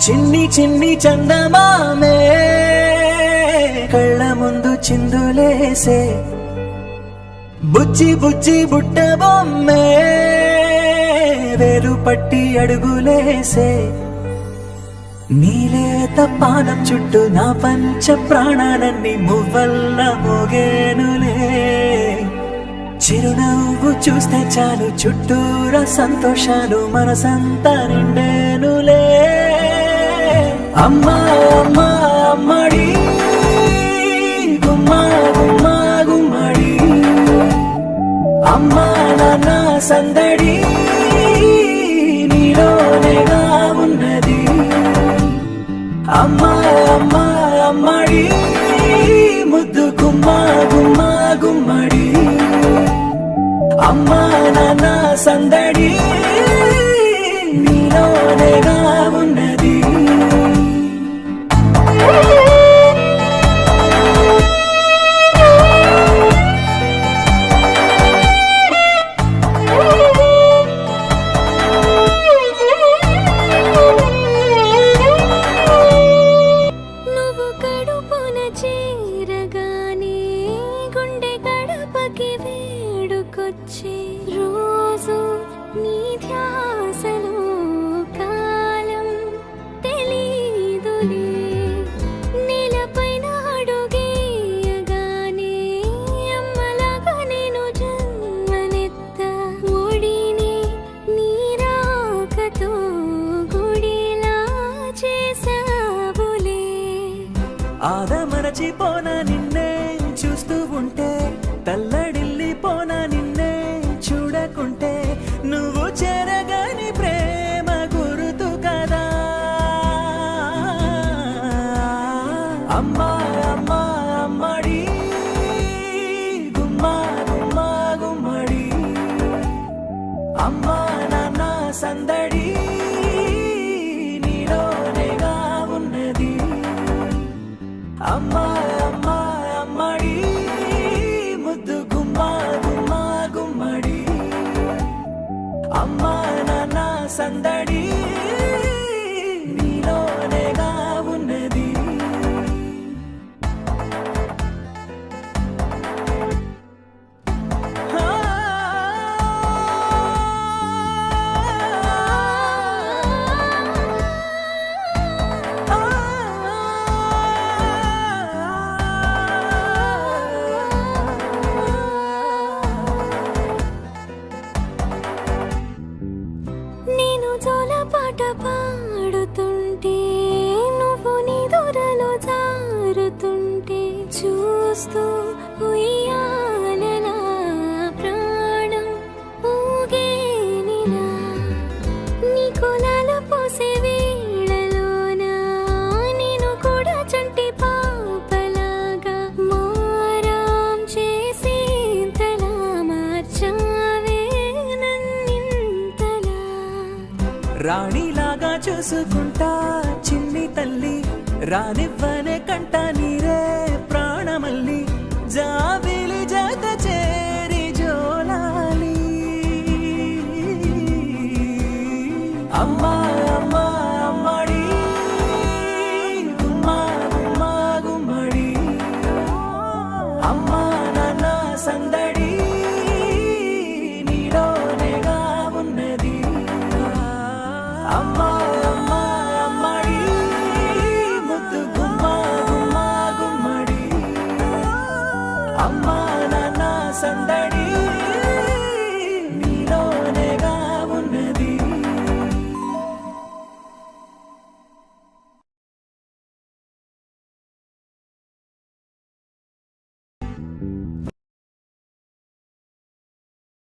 చిన్ని చిన్ని చందమామే కళ్ళ ముందు చిందులేసే బుజ్జి బుజ్జి బుట్ట బొమ్మే వేలు పట్టి అడుగులేసే నీలేత పానం చుట్టూ నా పంచ ప్రాణాలన్నీ మువ్వల్ల మోగేనులే చిరునవ్వు చూస్తే చాలు చుట్టూరా సంతోషాలు మనసంతా నిండేనులే అమ్మా అమ్మా అమ్మడి గుమ్మా గుమ్మా గుమ్మడి అమ్మా నాన్న సందడి నీలోనేగా ఉన్నది అమ్మా అమ్మా అమ్మడి ముద్దు గుమ్మా గుమ్మా గుమ్మడి అమ్మా నాన్న సందడి నీలోనేగా ఉన్నది నువ్వు కడుపున చేరగానే గుండె గడపకి వేడుకొచ్చే రోజు నీ ధ్యాసలో కాలం తెలీదులే నేలపైన అడుగేయగానే అమ్మలాగా నేను జన్మనెత్త ఒడిని నీ రాకతో గుడిలా చేసావులే ఆదమరచిపోనా నిన్నే చూస్తూ ఉంటే తల్లడిల్లిపోనా నిన్నే చూడకుంటే నువ్వు చెరగని ప్రేమ గురుతు కదా అమ్మా అమ్మా అమ్మడి గుమ్మా గుమ్మా గుమ్మడి అమ్మా నాన్న సందడి నీలోనేగా ఉన్నది అమ్మా అమ్మా అమ్మడి ముద్దు గుమ్మా గుమ్మా గుమ్మడి అమ్మా నాన్న సందడి నీలోనేగా ఉన్నది నేను జోలపాట పాడుతుంటే నువ్వు నీ దూరలో జారుతుంటే చూస్తూ ఉయ్యాలలా ప్రాణం ఊగేనిలా నీ కులాల పోసే వేళలోన నేను కూడా చంటి పాపలాగా మారాం చేసేంతలా మార్చావే నన్నింతలా రాణిలాగా చూసుకుంటా చిన్ని తల్లి రానివ్వనే కంట నీరే ప్రాణమల్లి జాబిలి జత చేరి జోలాలి అమ్మా అమ్మా అమ్మడి గుమ్మా గుమ్మా గుమ్మడి అమ్మా నాన్న సందడి నీలోనేగా ఉన్నది అమ్మా అమ్మా అమ్మడి ముద్దు గుమ్మా గుమ్మా గుమ్మడి అమ్మా నాన్న సందడి